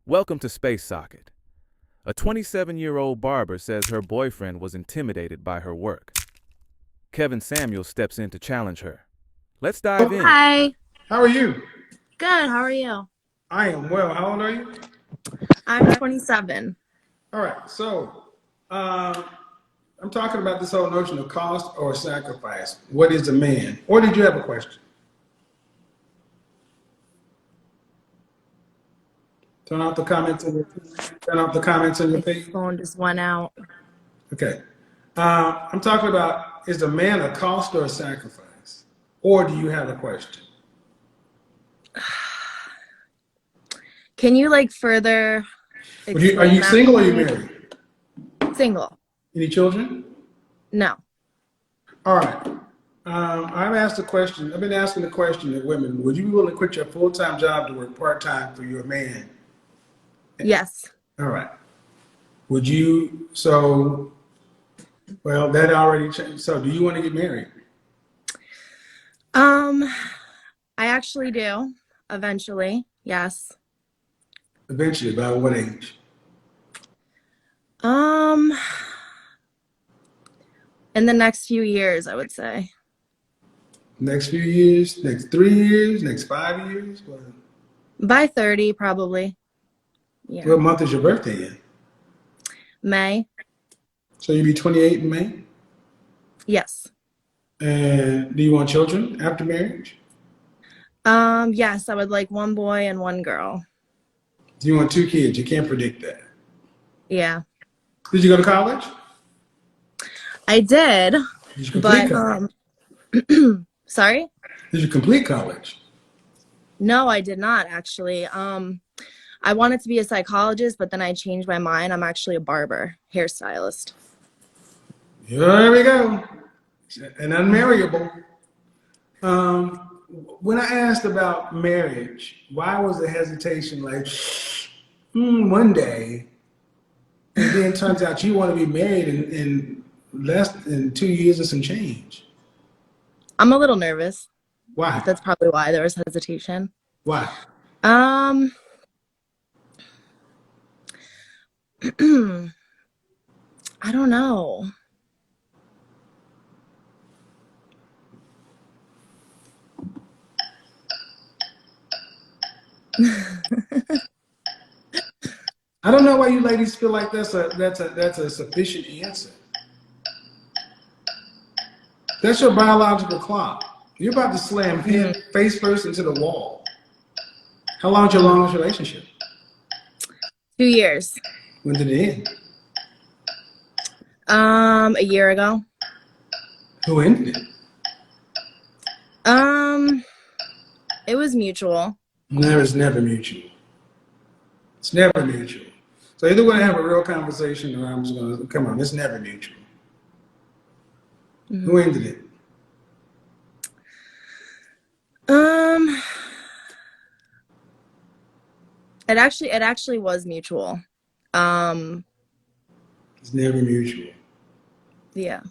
Welcome to Space Socket. A 27-year-old barber says her boyfriend was intimidated by her work. Kevin Samuel steps in to challenge her. Let's dive in. Hi. How are you? Good. How are you? I am well. How old are you? I'm 27. All right. So, I'm talking about this whole notion of cost or sacrifice. What is a man? Or did you have a question? Turn off the comments on your My page. phone just went out. Okay. I'm talking about, is a man a cost or a sacrifice? Or do you have a question? Can you further Are explain you that single to or are you me? married? Single. Any children? No. All right. I've asked a question. I've been asking the question to women. Would you be willing to quit your full-time job to work part-time for your man? Yes. All right. Would you, so, well, that already changed. So do you want to get married? Um, I actually do. Eventually. Yes. Eventually, by what age? Um, in the next few years, I would say. Next few years? Next 3 years? Next 5 years? By 30, probably. Yeah. What month is your birthday in? May. So you'll be 28 in May? Yes. And do you want children after marriage? Yes, I would like one boy and one girl. Do you want 2 kids? You can't predict that. Yeah. Did you go to college? I did, Did you complete but college? sorry? Did you complete college? No, I did not actually. I wanted to be a psychologist, but then I changed my mind. I'm actually a barber, hairstylist. Here we go. And unmarriable. When I asked about marriage, why was the hesitation like, one day, and then it turns out you want to be married in less than 2 years and some change? I'm a little nervous. Why? That's probably why there was hesitation. Why? Um, I don't know. I don't know why you ladies feel like that's a sufficient answer. That's your biological clock. You're about to slam head face first into the wall. How long's your longest relationship? 2 years. When did it end? A year ago. Who ended it? It was mutual. No, it's never mutual. It's never mutual. So either we're gonna have a real conversation, or I'm just gonna come on. It's never mutual. Who ended it? Um, it actually was mutual. It's never mutual. Yeah.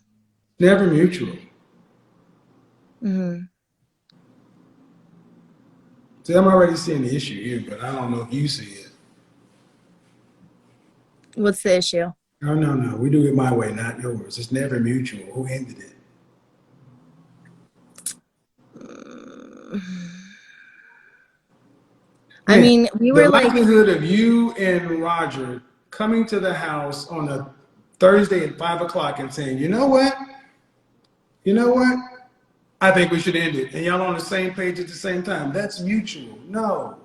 Never mutual. See, I'm already seeing the issue here, but I don't know if you see it. What's the issue? No, no, no. We do it my way, not yours. It's never mutual. Who ended it? I mean, we were The like, likelihood of you and Roger coming to the house on a Thursday at 5 o'clock and saying, you know what? You know what? I think we should end it. And y'all on the same page at the same time. That's mutual. No.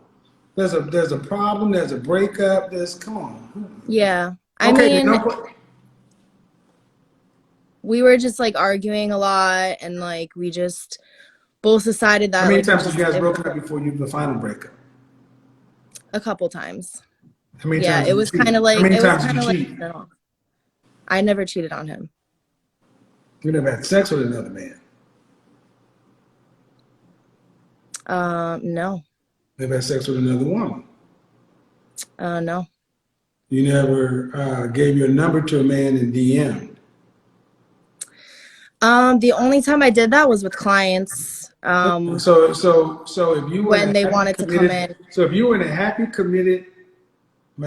There's a problem, there's a breakup, come on. yeah. I Okay, mean, then don't we were just like arguing a lot, and like we just both decided how that many like times have you guys broken up before you the final breakup? a couple times. How many Yeah, times it did you was cheat? kind of How like many it was times did kind you of like cheat? no. I never cheated on him. You never had sex with another man. No. Never had sex with another woman. No. You never gave your number to a man in DM. The only time I did that was with clients. So if you were in When a they happy wanted to come committed, in. so if you were in a happy committed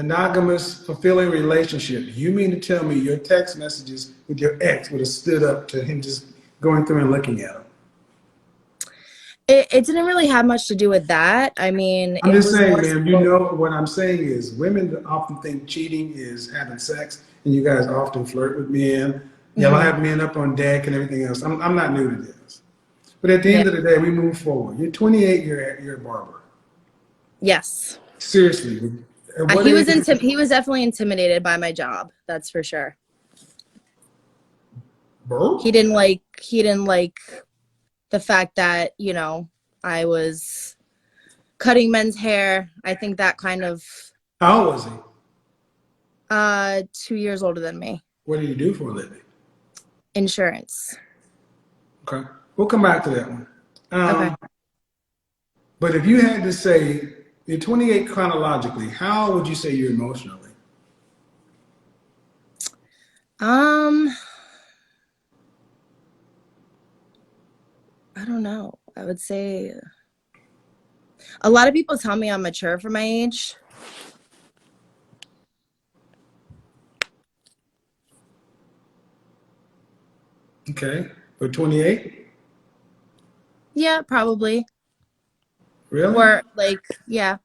monogamous, fulfilling relationship. You mean to tell me your text messages with your ex would have stood up to him just going through and looking at them? It didn't really have much to do with that. I mean, I'm it just was saying, more man, you so, know what I'm saying is women often think cheating is having sex, and you guys often flirt with men. Y'all Mhm. have men up on deck and everything else. I'm not new to this. But at the Yeah. end of the day, we move forward. You're 28, you're a barber. Yes. Seriously. At what He was age? he was definitely intimidated by my job. That's for sure. Bro? He didn't like the fact that, I was cutting men's hair. I think that kind of How old was he? 2 years older than me. What did he do for a living? Insurance. Okay. We'll come back to that one. Okay. But if you had to say, you're 28 chronologically, how would you say you're emotionally? I don't know. I would say a lot of people tell me I'm mature for my age. Okay. For 28? Yeah, probably. Really? Or yeah.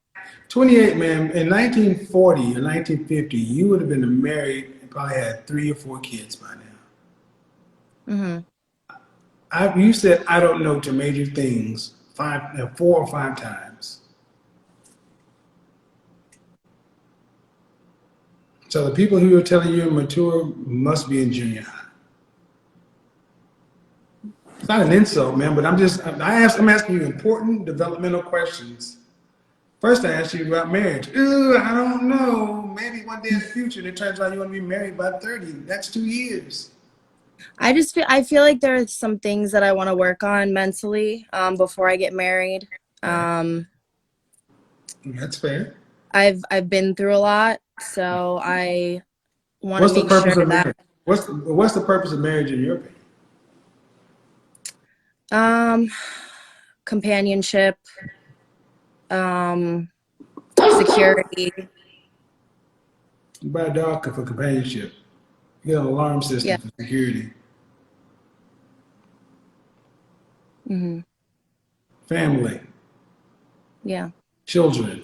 28, man. In 1940 or 1950, you would have been married and probably had 3 or 4 kids by now. Mhm. You said I don't know to major things 4 or 5 times. So the people who are telling you you're mature must be in junior high. It's not an insult, man, but I'm asking you important developmental questions. First, I asked you about marriage. Ooh, I don't know. Maybe one day in the future, it turns out you want to be married by 30. That's 2 years. I feel like there are some things that I want to work on mentally before I get married. Um, That's fair. I've been through a lot, so I want to What's the make sure purpose of that marriage? What's the purpose of marriage in your opinion? um, companionship, um, security. You buy a dog for companionship. You get an alarm system Yeah. for security. Hmm. Family, Yeah. children.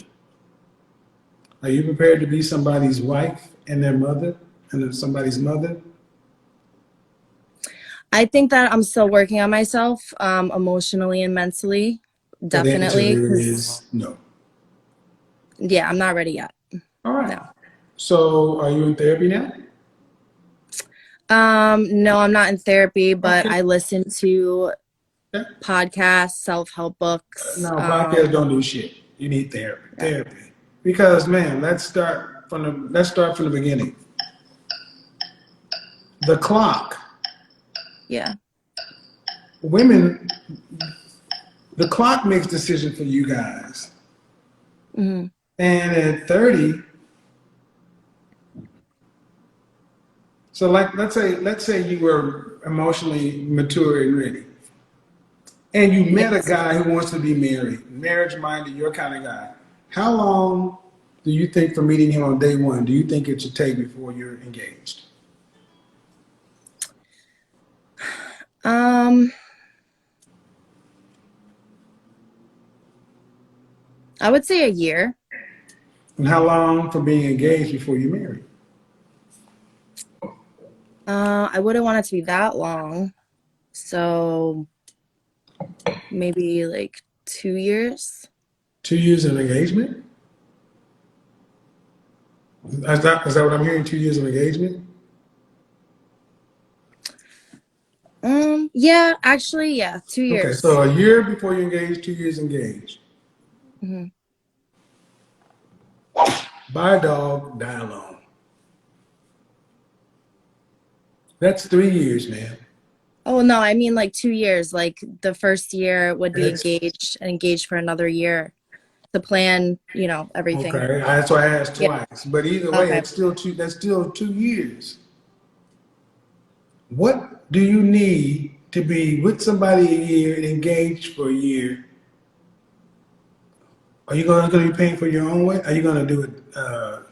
Are you prepared to be somebody's wife and their mother and then somebody's mother? I think that I'm still working on myself, emotionally and mentally, So the answer definitely. 'Cause, is no. yeah, I'm not ready yet. All right. No. So are you in therapy now? No, I'm not in therapy, but Okay. I listen to Okay. podcasts, self-help books. No, podcasts don't do shit. You need therapy. Yeah. Therapy. Because man, let's start from the beginning. The clock. Yeah. Women, the clock makes decisions for you guys. Hmm. And at 30, so like let's say you were emotionally mature and ready. And you met a Yes. guy who wants to be married, marriage minded, your kind of guy. How long do you think from meeting him on day one, do you think it should take before you're engaged? Um, I would say a year. And how long from being engaged before you marry? I wouldn't want it to be that long. So maybe like 2 years. 2 years of engagement? Is that what I'm hearing? 2 years of engagement? Yeah, actually, yeah, two Okay, years. so a year before you engage, 2 years engaged. Hmm. Buy a dog, die alone. That's 3 years, man. Oh no, I mean like 2 years. Like the first year would be That's engaged and engaged for another year to plan, everything. okay. That's why I asked Yeah. twice. But either way, Okay. it's still two. That's still 2 years. What do you need to be with somebody a year and engaged for a year? Are you going to be paying for your own way? Are you going to do it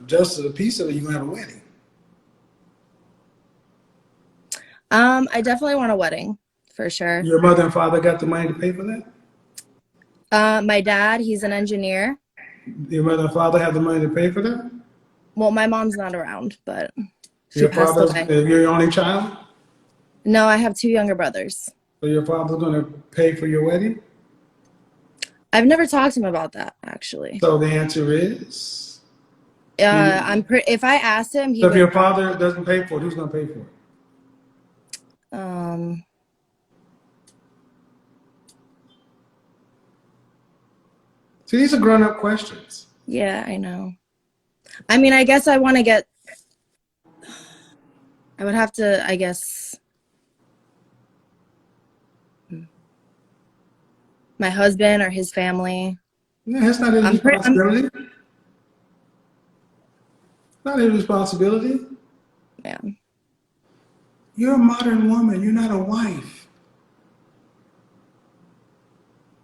just a piece of it, you're gonna have a wedding. I definitely want a wedding for sure. Your mother and father got the money to pay for that? My dad, he's an engineer. Your mother and father have the money to pay for that? Well, my mom's not around, but she Your passed father's, away. you're your only child? No, I have 2 younger brothers. So your father's gonna pay for your wedding? I've never talked to him about that, actually. So the answer is? If I asked him, he So if would. your father doesn't pay for it, who's gonna pay for it? See, these are grown-up questions. Yeah, I know. I mean, I guess I want to get. I would have to, I guess. My husband or his family. Yeah, that's not his responsibility. Not his responsibility. Yeah. You're a modern woman. You're not a wife.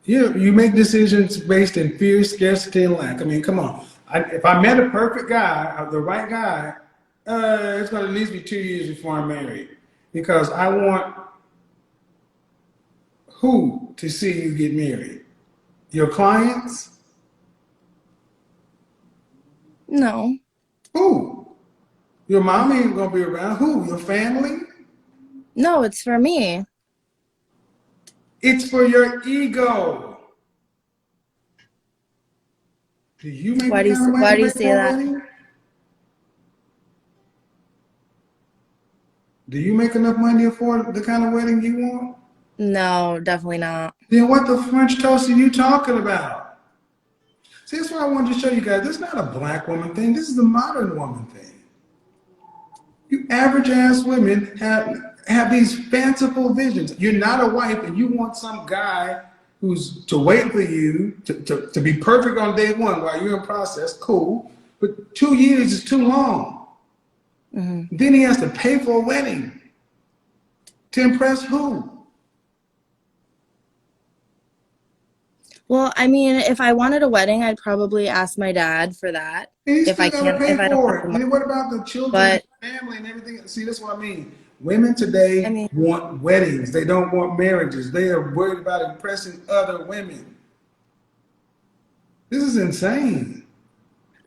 You make decisions based in fear, scarcity, and lack. I mean, come on. If I met a perfect guy, the right guy, it's going to at least be 2 years before I'm married. Because I want who to see you get married? Your clients? No. Who? Your mom ain't going to be around. Who? Your family? No, it's for me. It's for your ego. Do you make Why do you say that? wedding? Do you make enough money to afford the kind of wedding you want? No, definitely not. Then what the French toast are you talking about? See, that's what I wanted to show you guys. This is not a black woman thing. This is a modern woman thing. You average ass women have these fanciful visions. You're not a wife and you want some guy who's to wait for you to be perfect on day one while you're in process. Cool. But 2 years is too long. Mm-hmm. Then he has to pay for a wedding. To impress who? Well, I mean, if I wanted a wedding, I'd probably ask my dad for that. If I can't, if I don't for it. And what about the children, but, and family, and everything? See, that's what I mean. Women today want weddings. They don't want marriages. They are worried about impressing other women. This is insane.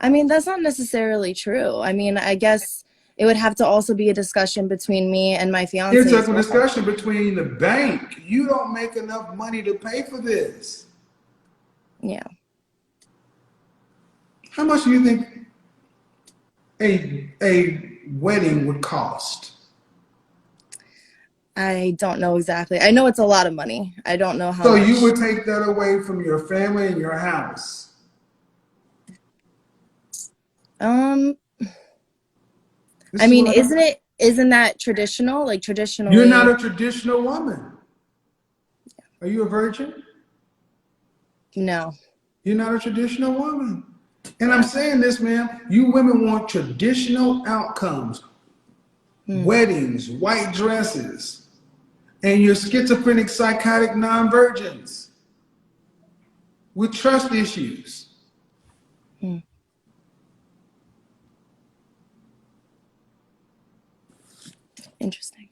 I mean, that's not necessarily true. I mean, I guess it would have to also be a discussion between me and my fiance. It's a discussion between the bank. You don't make enough money to pay for this. Yeah. How much do you think a wedding would cost? I don't know exactly. I know it's a lot of money. I don't know how So much. you would take that away from your family and your house? I mean, isn't that traditional? Like traditionally. You're not a traditional woman. Are you a virgin? No. You're not a traditional woman. And I'm saying this, ma'am, you women want traditional outcomes. Weddings, white dresses, and you're schizophrenic, psychotic non-virgins with trust issues. Interesting.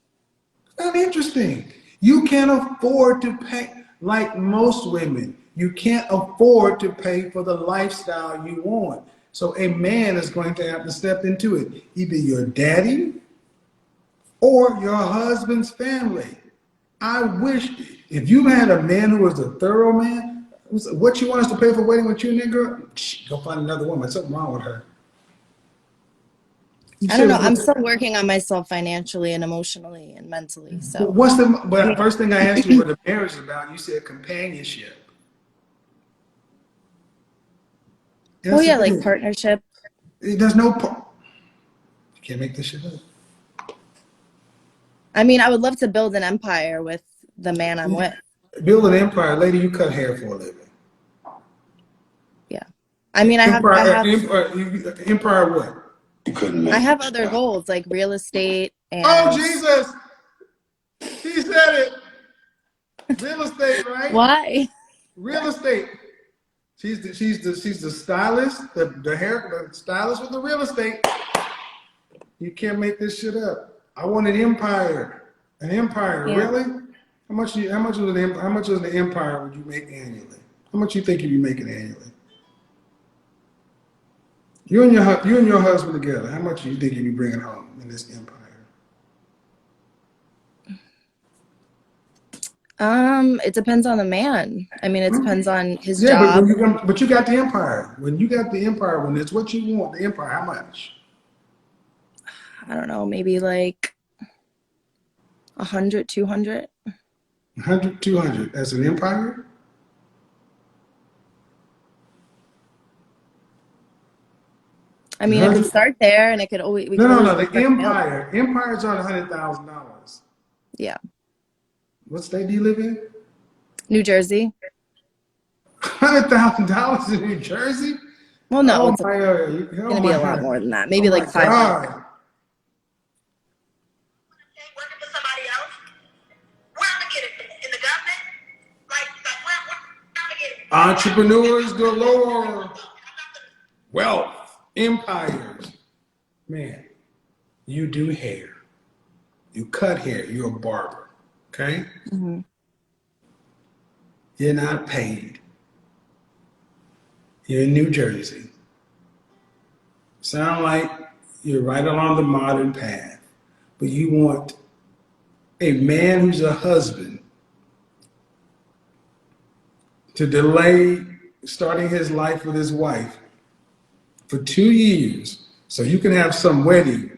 Not interesting. You can't afford to pay, like most women, you can't afford to pay for the lifestyle you want. So a man is going to have to step into it. Either your daddy or your husband's family. I wish if you had a man who was a thorough man, what you want us to pay for wedding with you, nigga? Go find another woman. Something wrong with her. I don't know. I'm still working on myself financially and emotionally and mentally. So But first thing I asked you what the marriage is about, you said companionship. Oh yeah, like partnership. There's no you can't make this shit up. I mean, I would love to build an empire with the man I'm with. Build an empire, lady. You cut hair for a living. Yeah, I mean, empire what? You couldn't make I have other goals like real estate and. Oh Jesus! He said it. Real estate, right? Why? Real estate. She's the stylist, the stylist with the real estate. You can't make this shit up. I want an empire. An empire, Yeah. really? How much is the empire would you make annually? How much you think you'd be making annually? You and your husband together, how much do you think you'd be bringing home in this empire? It depends on the man. I mean, it depends on his Yeah, job. but you got the empire. When you got the empire, when it's what you want, the empire, how much? I don't know, maybe like 100, 200. 100, 200 as an empire? I mean, it could start there, and it could always we could always No. The work it out. empire. Empires are $100,000. Yeah, What state do you live in? New Jersey. $100,000 in New Jersey? Well, no, Oh it's my God! gonna be a lot more than that. Maybe Oh my like 500. God. Working for somebody else? Where am I get it? In the government? Where am I get it? Entrepreneurs galore. Wealth. Empires. Man, you do hair. You cut hair. You're a barber. Okay? Mhm. You're not paid. You're in New Jersey. Sound like you're right along the modern path, but you want a man who's a husband to delay starting his life with his wife for 2 years so you can have some wedding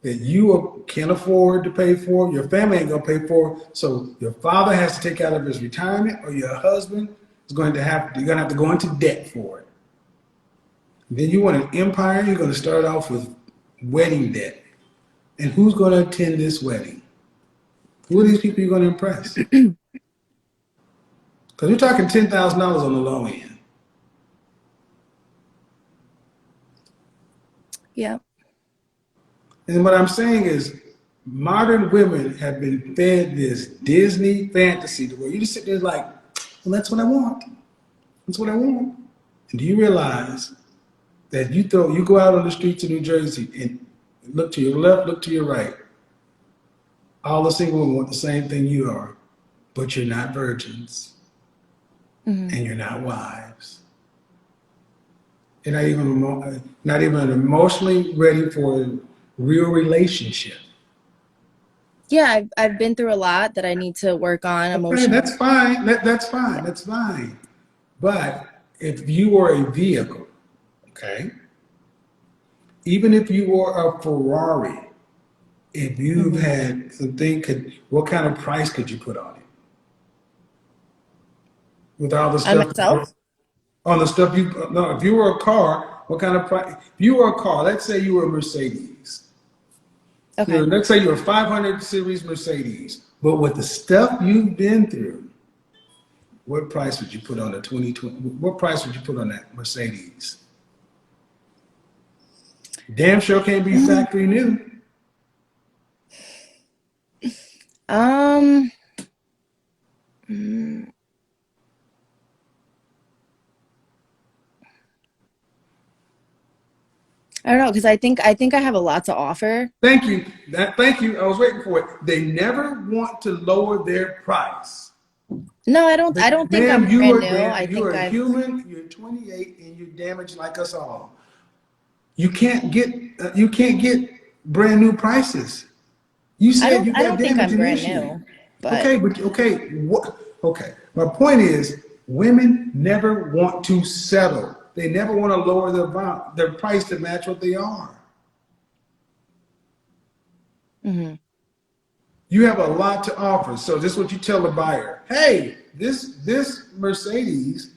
that you can't afford to pay for, your family ain't gonna pay for, so your father has to take out of his retirement, or your husband is you're gonna have to go into debt for it. Then you want an empire, you're gonna start off with wedding debt. And who's gonna attend this wedding? Who are these people you're gonna impress? Because we're talking $10,000 on the low end. Yeah. And what I'm saying is, modern women have been fed this Disney fantasy to where you just sit there like, well, that's what I want. That's what I want. And do you realize that you go out on the streets of New Jersey and look to your left, look to your right. All the single women want the same thing you are, but you're not virgins, and you're not wives. You're not even emotionally ready for a real relationship. Yeah, I've been through a lot that I need to work on Okay, emotionally. that's fine. That's fine. That's fine. But if you were a vehicle, okay, even if you were a Ferrari, if you've had something, what kind of price could you put on it? With all the On stuff, myself? on the stuff no, if you were a car, what kind of price? If you were a car, let's say you were a Mercedes. Okay. Let's say you're a 500 series Mercedes, but with the stuff you've been through, what price would you put on the 2020? What price would you put on that Mercedes? Damn sure can't be factory new. Mm, I don't know, because I think I have a lot to offer. Thank you. Thank you. I was waiting for it. They never want to lower their price. No, I don't think I'm Ma'am, you brand are new. I you think are I've human. You're 28 and you're damaged like us all. You can't get brand new prices. You said you I got don't think I'm damaging brand issues. new, but Okay, but okay, what? Okay, my point is, women never want to settle. They never want to lower their price to match what they are. You have a lot to offer. So this is what you tell the buyer. Hey, this Mercedes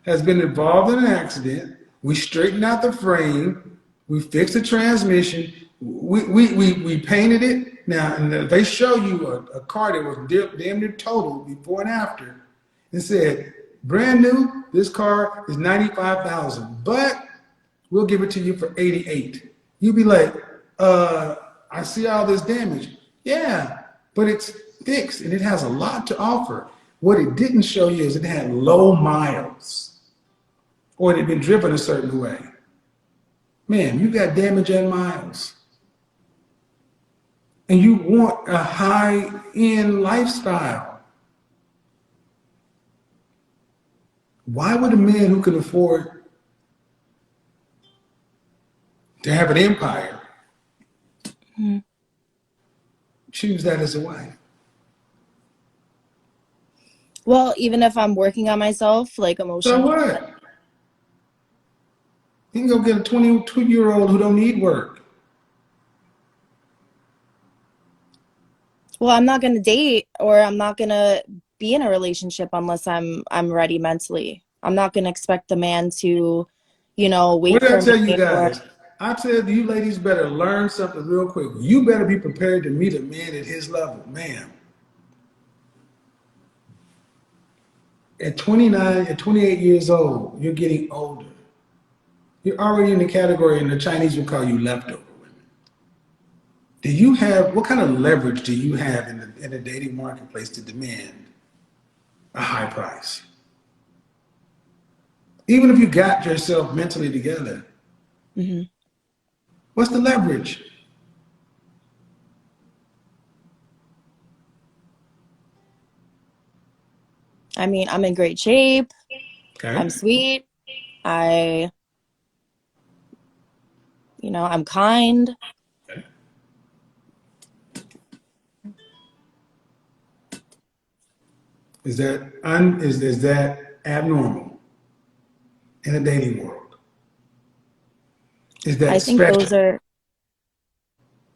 has been involved in an accident. We straightened out the frame. We fixed the transmission. We painted it. Now, and if they show you a car that was damn near total before and after, and said, brand new, this car is $95,000, but we'll give it to you for $88,000. You'd be like, I see all this damage. Yeah, but it's fixed and it has a lot to offer. What it didn't show you is it had low miles. or they've been driven a certain way. Man, you got damage and miles. And you want a high-end lifestyle. Why would a man who can afford to have an empire choose that as a wife? Well, even if I'm working on myself, like So emotionally. what? You can go get a 22-year-old who don't need work. Well, I'm not gonna date or I'm not gonna be in a relationship unless I'm ready mentally. I'm not gonna expect the man to, What wait did I for tell you me or guys? I said you ladies better learn something real quick. You better be prepared to meet a man at his level, ma'am. At 29, at 28 years old, you're getting older. You're already in the category, and the Chinese will call you leftover women. Do you have, what kind of leverage do you have in the dating marketplace to demand a high price? Even if you got yourself mentally together, Mhm. what's the leverage? I mean, I'm in great shape. Okay. I'm sweet. I'm kind. Is that abnormal in the dating world? Is I that think those special? are,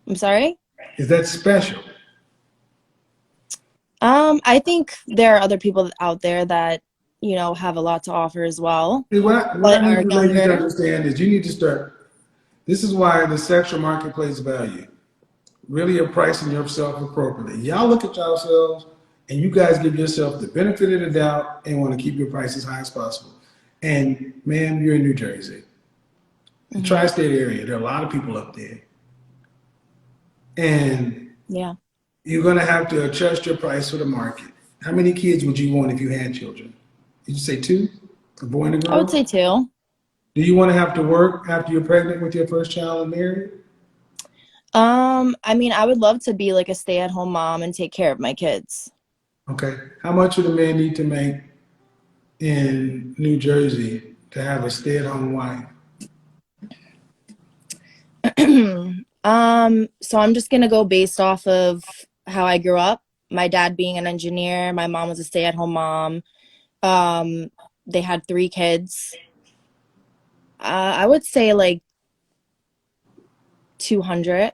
I'm sorry? Is that special? I think there are other people out there that, have a lot to offer as well, See, what but I need are you ladies to younger. understand is you need to start. This is why the sexual marketplace value. Really are pricing yourself appropriately. Y'all look at yourselves and you guys give yourself the benefit of the doubt and want to keep your price as high as possible. And ma'am, you're in New Jersey, the Hmm. tri-state area. There are a lot of people up there. And Yeah. you're going to have to adjust your price for the market. How many kids would you want if you had children? Did you say two? A boy and a I would girl? say two. Do you want to have to work after you're pregnant with your first child and married? I mean, I would love to be like a stay-at-home mom and take care of my kids. Okay. How much would a man need to make in New Jersey to have a stay-at-home wife? So I'm just gonna go based off of how I grew up. My dad being an engineer, my mom was a stay-at-home mom. Um, they had 3 kids. I would say like 200.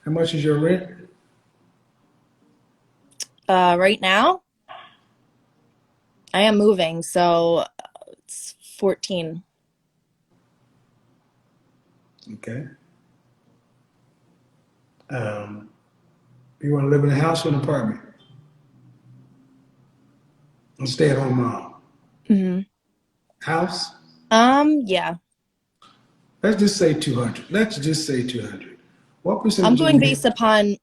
How much is your rent? Right now, I am moving, so it's 14. Okay. Um, you want to live in a house or an apartment? A stay-at-home mom. Hmm. House? Yeah. Let's just say 200. Let's just say 200. What I'm percentage of going men? based upon,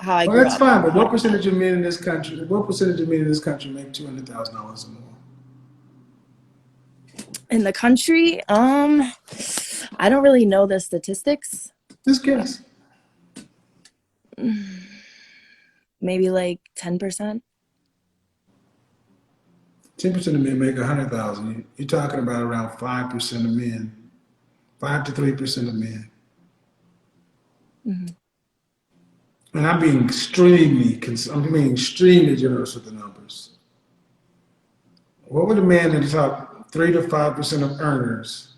how I Well, grew that's up. fine, but what percentage of men in this country? What percentage of men in this country make $200,000 or more? In the country, I don't really know the statistics. Just guess. Maybe like 10%. 10% of men make 100,000. You're talking about around 5% of men, 5 to 3% of men. Hmm. And I'm being extremely generous with the numbers. What would a man in the top 3 to 5% of earners,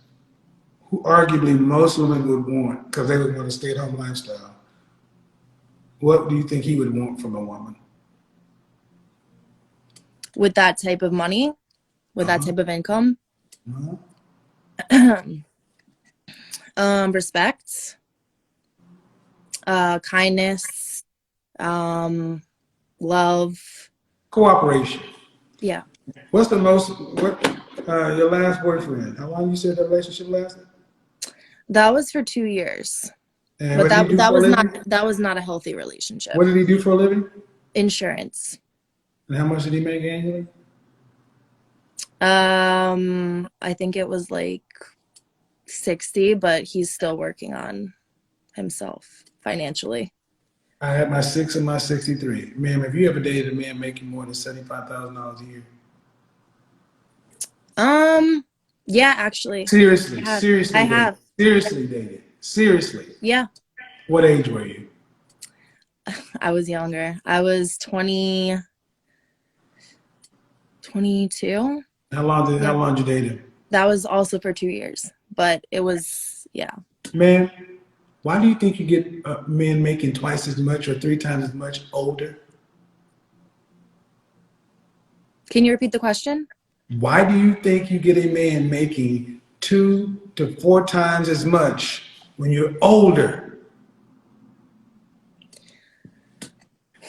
who arguably most women would want because they would want a stay-at-home lifestyle, what do you think he would want from a woman? With that type of money, with that Uh-huh. type of income, Uh-huh. respect, kindness, love. Cooperation. Yeah. What's the most, your last boyfriend, how long you said that relationship lasted? That was for 2 years. And But what did he that do that for a was not living? that was not a healthy relationship. What did he do for a living? Insurance. And how much did he make annually? I think it was like 60, but he's still working on himself financially. I had my 6 and my 63. Ma'am, have you ever dated a man making more than $75,000 a year? Yeah, actually. Seriously, I have. seriously I dated. have. Seriously dated. Seriously. Yeah. What age were you? I was younger. I was 22. How long Yeah. did you date him? That was also for 2 years, but it was, yeah. Man, why do you think you get men making twice as much or 3 times as much older? Can you repeat the question? Why do you think you get a man making 2 to 4 times as much when you're older?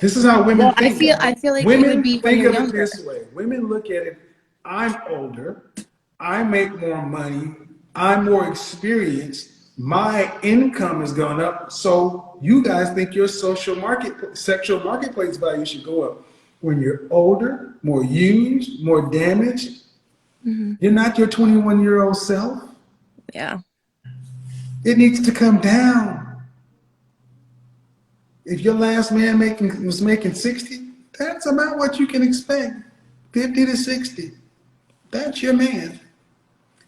This is how women Well, I think. feel like it would Women be when think you're of it younger. this way. Women look at it, I'm older, I make more money, I'm more experienced, my income has gone up, so you guys think your sexual marketplace value should go up. When you're older, more used, more damaged, you're not your 21-year-old self. Yeah. It needs to come down. If your last man was making 60, that's about what you can expect. 50 to 60. That's your man.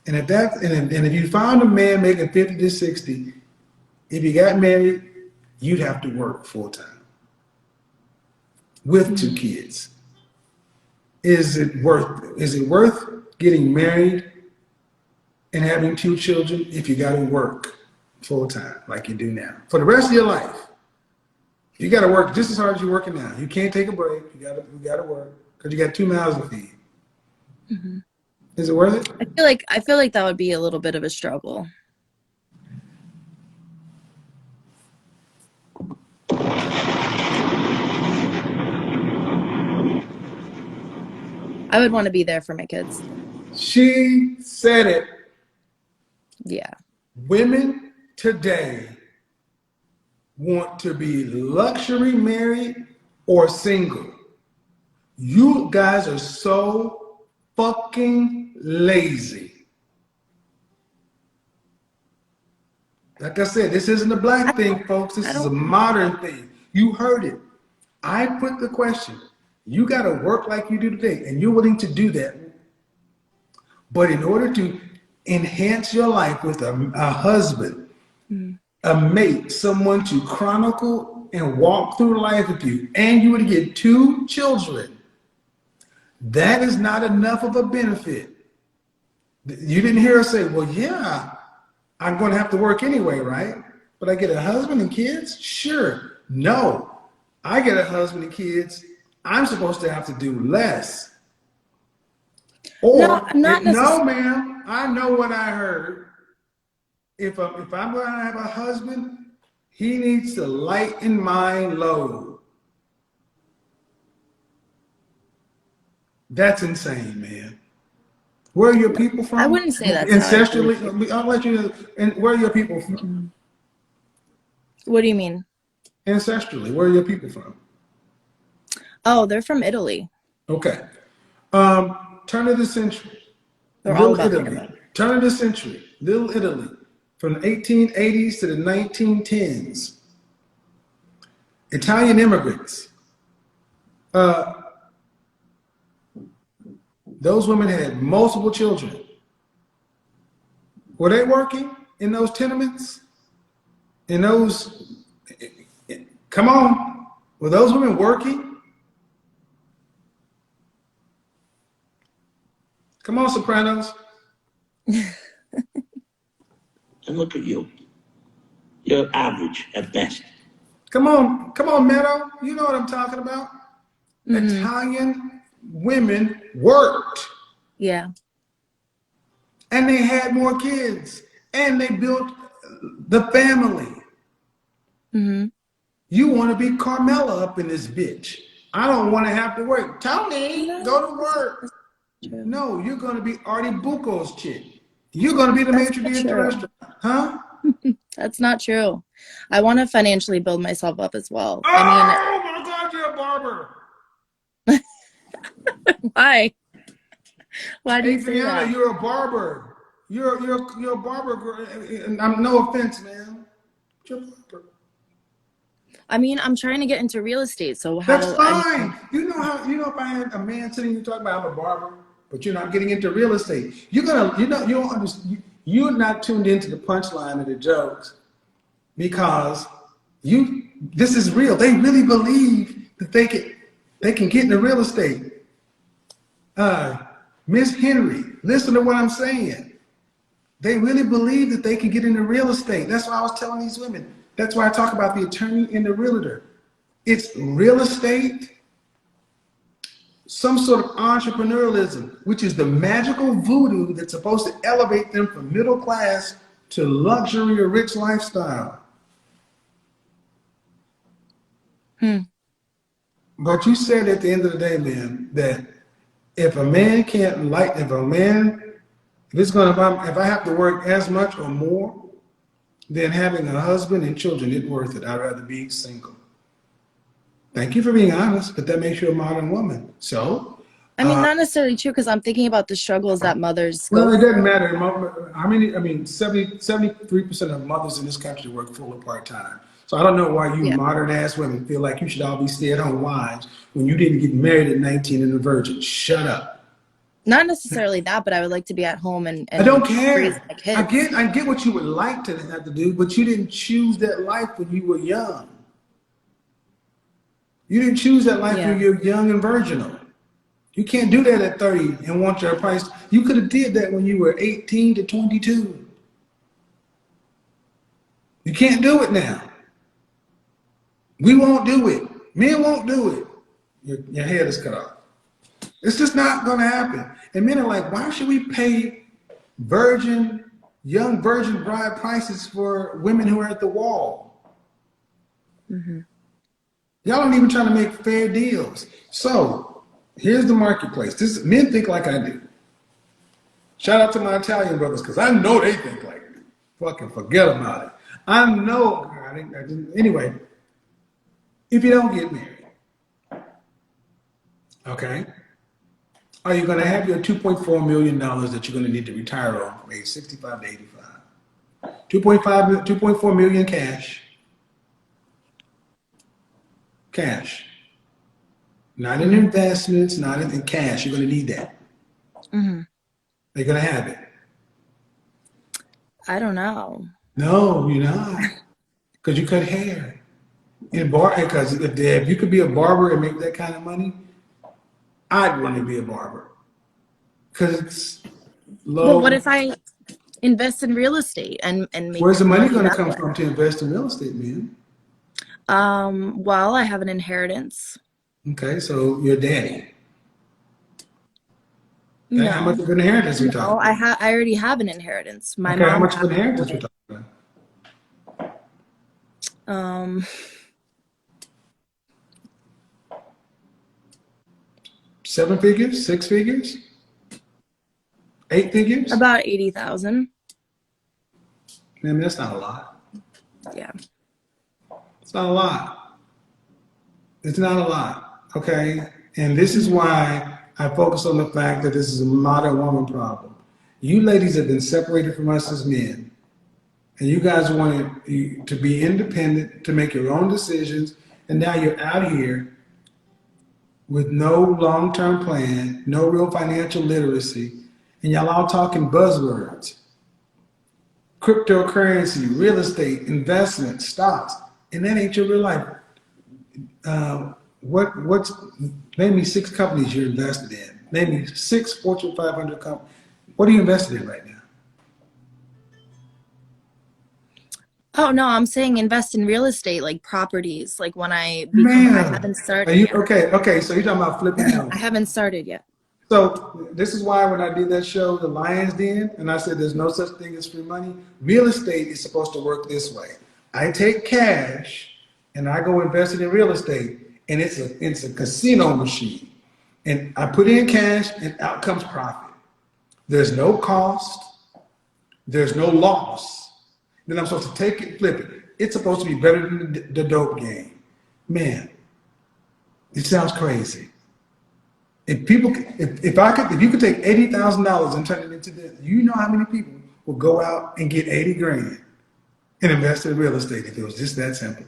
And if you found a man making 50 to 60, if you got married, you'd have to work full time with 2 kids. Is it worth getting married and having 2 children if you got to work full time like you do now for the rest of your life? You got to work just as hard as you're working now. You can't take a break. You got to work because you got 2 mouths to feed. Mm-hmm. Is it worth it? I feel like that would be a little bit of a struggle. I would want to be there for my kids. She said it. Yeah. Women today want to be luxury married or single. You guys are so fucking lazy. Like I said, this isn't a black thing, folks. This is a modern thing. You heard it. I put the question. You got to work like you do today, and you're willing to do that. But in order to enhance your life with a husband, a mate, someone to chronicle and walk through life with you, and you would get 2 children, that is not enough of a benefit. You didn't hear her say, well, yeah, I'm going to have to work anyway, right? But I get a husband and kids? Sure. No, I get a husband and kids. I'm supposed to have to do less. Or, no, ma'am, I know what I heard. If I'm going to have a husband, he needs to lighten my load. That's insane, man. Where are your people from? I wouldn't say that. Ancestrally, I'll let you. And where are your people from? What do you mean? Ancestrally, where are your people from? Oh, they're from Italy. Okay. Turn of the century. They're Little all about Italy. Turn of the century. Little Italy. From the 1880s to the 1910s. Italian immigrants. Those women had multiple children. Were they working in those tenements? In those, come on, were those women working? Come on, Sopranos. And look at you. You're average at best. Come on, Meadow. You know what I'm talking about. Italian women worked. Yeah. And they had more kids. And they built the family. You want to be Carmela up in this bitch. I don't want to have to work. Tony, go to work. No, you're going to be Artie Bucco's chick. You're going to be the maitre d' at the restaurant. Huh? That's not true. I want to financially build myself up as well. Oh, my God, you're a barber. Why? Why do Hey, you say Brianna, that? you're a barber. You're a barber. And I'm no offense, man. You're a barber. I mean, I'm trying to get into real estate, so That's how? I fine. mean, You know if I had a man sitting here talking about I'm a barber, but you're not getting into real estate. You're gonna, you don't understand. You're not tuned into the punchline of the jokes because this is real. They really believe that they can get into real estate. Miss Henry, listen to what I'm saying. They really believe that they can get into real estate. That's why I was telling these women. That's why I talk about the attorney and the realtor. It's real estate, some sort of entrepreneurialism, which is the magical voodoo that's supposed to elevate them from middle class to luxury or rich lifestyle. But you said at the end of the day, man, that if a man can't like, if I have to work as much or more than having a husband and children, it's worth it. I'd rather be single. Thank you for being honest, but that makes you a modern woman. So, I mean, not necessarily true because I'm thinking about the struggles that mothers well, go it doesn't through. matter. I mean, 73% of mothers in this country work full or part time. So I don't know why you Yeah, modern ass women feel like you should all be stay at home wives when you didn't get married at 19 and a virgin. Shut up. not necessarily that, but I would like to be at home and I don't raise care. my kids. I get what you would like to have to do, but you didn't choose that life when you were young. You didn't choose that life when Yeah. you're young and virginal. You can't do that at 30 and want your price. You could have did that when you were 18 to 22. You can't do it now. We won't do it. Men won't do it. Your head is cut off. It's just not going to happen. And men are like, why should we pay young virgin bride prices for women who are at the wall? Y'all aren't even trying to make fair deals. So here's the marketplace. Men think like I do. Shout out to my Italian brothers because I know they think like me. Fucking forget about it. I know. Anyway, if you don't get married, okay, are you going to have your $2.4 million that you're going to need to retire on from age 65 to 85? 2.4 million cash. Cash. Not in investments, not in cash. You're going to need that. They're going to have it. I don't know. No, you're not. Because you cut hair. Because if you could be a barber and make that kind of money, I'd want to be a barber. Because it's low. Well, what if I invest in real estate and make Where's the money money going to that come way? from to invest in real estate, man? Well, I have an inheritance. Okay, so your daddy. How much No, of an inheritance we no, talking? I already have an inheritance. My Okay, how mom much of passed an inheritance we away. talking about? Um, 7 figures? 6 figures? 8 figures? about 80,000. Man, that's not a lot. Yeah. It's not a lot. It's not a lot. Okay? And this is why I focus on the fact that this is a modern woman problem. You ladies have been separated from us as men. And you guys wanted to be independent, to make your own decisions. And now you're out here with no long-term plan, no real financial literacy. And y'all all talking buzzwords. Cryptocurrency, real estate, investment, stocks. And that ain't your real life. Name me 6 companies you're invested in. Name me 6 Fortune 500 companies. What are you invested in right now? Oh no, I'm saying invest in real estate, like properties. Like when I become, I Man, haven't are started you yet. okay? So you're talking about flipping homes. I haven't started yet. So this is why when I did that show, The Lion's Den, and I said there's no such thing as free money, real estate is supposed to work this way. I take cash and I go invest it in real estate, and it's a casino machine. And I put in cash and out comes profit. There's no cost, there's no loss. Then I'm supposed to take it, flip it. It's supposed to be better than the dope game. Man, it sounds crazy. If you could take $80,000 and turn it into this, you know how many people will go out and get 80 grand and invest in real estate if it was just that simple.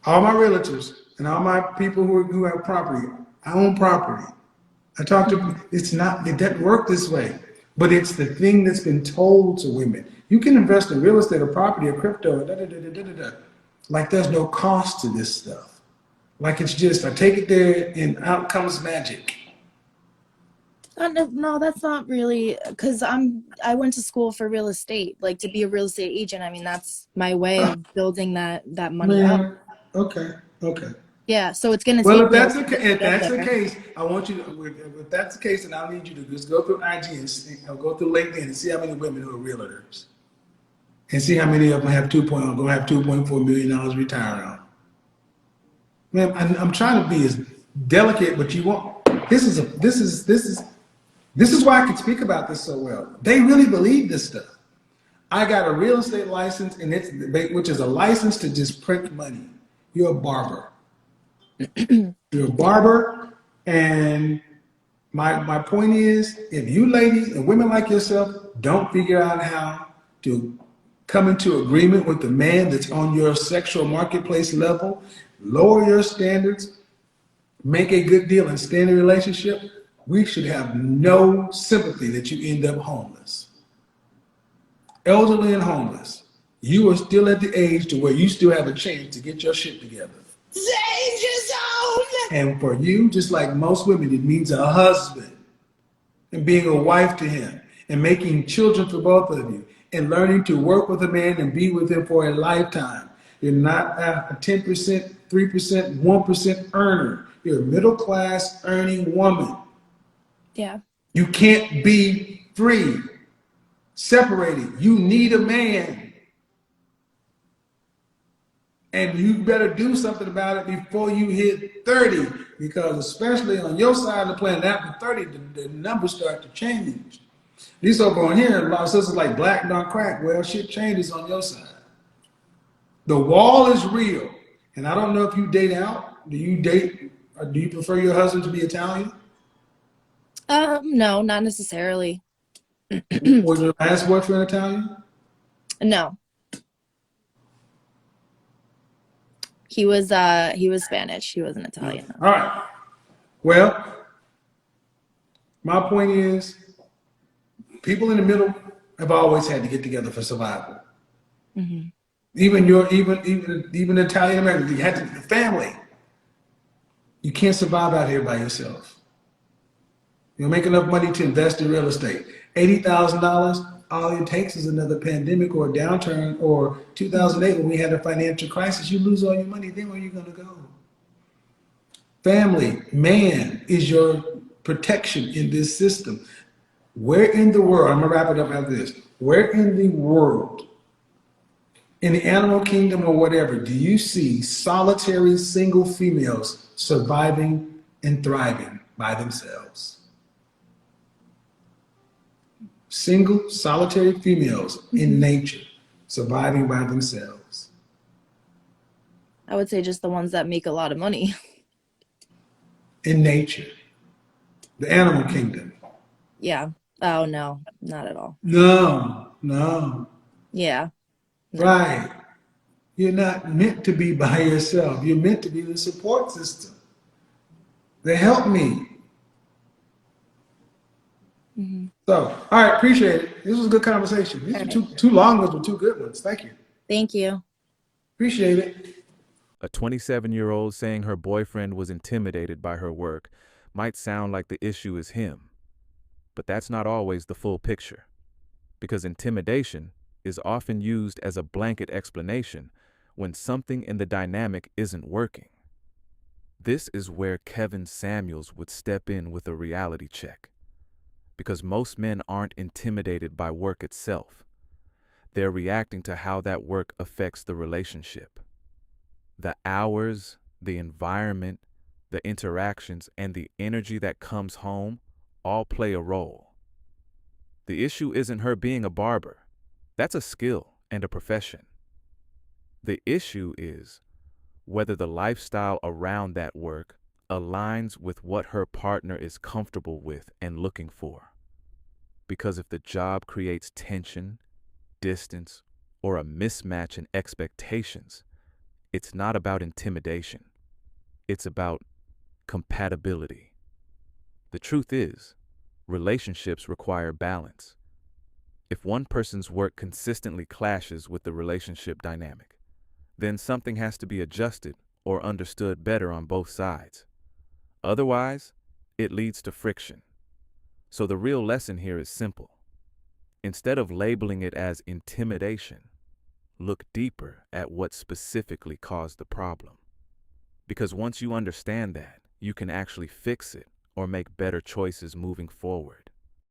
All my realtors and all my people who have property, I own property. I talk to, it doesn't work this way, but it's the thing that's been told to women. You can invest in real estate or property or crypto, or da da da da da da da. Like there's no cost to this stuff. Like it's just, I take it there and out comes magic. No, that's not really, because I went to school for real estate, like to be a real estate agent. I mean, that's my way of building that money up. Man, okay. Yeah, so it's gonna Well, take if me a that's while the, to if get that's the there. case, I want you to, if that's the case, then I'll need you to just go through IG and go through LinkedIn and see how many women who are realtors. And see how many of them have going to have $2.4 million retired on. Man, I'm trying to be as delicate, but you want, this is why I can speak about this so well. They really believe this stuff. I got a real estate license, which is a license to just print money. You're a barber. You're a barber, and my point is, if you ladies and women like yourself don't figure out how to come into agreement with the man that's on your sexual marketplace level, lower your standards, make a good deal, and stay in a relationship, we should have no sympathy that you end up homeless. Elderly and homeless. You are still at the age to where you still have a chance to get your shit together. Danger zone! And for you, just like most women, it means a husband and being a wife to him and making children for both of you and learning to work with a man and be with him for a lifetime. You're not a 10%, 3%, 1% earner. You're a middle class earning woman. Yeah. You can't be free, separated. You need a man. And you better do something about it before you hit 30, because especially on your side of the planet, after 30, the numbers start to change. These over on here, a lot of sisters like black don't crack. Well, shit changes on your side. The wall is real. And I don't know if you date out. Do you date, or do you prefer your husband to be Italian? No, not necessarily. Was your last boyfriend Italian? No. He was Spanish. He wasn't Italian. All right. Well, my point is, people in the middle have always had to get together for survival. Mm-hmm. Even Italian Americans, you had to, the family. You can't survive out here by yourself. You'll make enough money to invest in real estate. $80,000, all it takes is another pandemic or a downturn, or 2008 when we had a financial crisis. You lose all your money, then where are you going to go? Family, man, is your protection in this system. Where in the world, I'm going to wrap it up after this, where in the world, in the animal kingdom or whatever, do you see solitary single females surviving and thriving by themselves? Single, solitary females in nature surviving by themselves. I would say just the ones that make a lot of money. In nature. The animal kingdom. Yeah. Oh, no, not at all. No. Yeah. No. Right. You're not meant to be by yourself. You're meant to be the support system. They help me. Mm-hmm. So, all right, appreciate it. This was a good conversation. These are two long ones, but two good ones. Thank you. Thank you. Appreciate it. A 27-year-old saying her boyfriend was intimidated by her work might sound like the issue is him, but that's not always the full picture, because intimidation is often used as a blanket explanation when something in the dynamic isn't working. This is where Kevin Samuels would step in with a reality check, because most men aren't intimidated by work itself. They're reacting to how that work affects the relationship. The hours, the environment, the interactions, and the energy that comes home all play a role. The issue isn't her being a barber. That's a skill and a profession. The issue is whether the lifestyle around that work aligns with what her partner is comfortable with and looking for. Because if the job creates tension, distance, or a mismatch in expectations, it's not about intimidation. It's about compatibility. The truth is, relationships require balance. If one person's work consistently clashes with the relationship dynamic, then something has to be adjusted or understood better on both sides. Otherwise, it leads to friction. So the real lesson here is simple. Instead of labeling it as intimidation, look deeper at what specifically caused the problem. Because once you understand that, you can actually fix it or make better choices moving forward.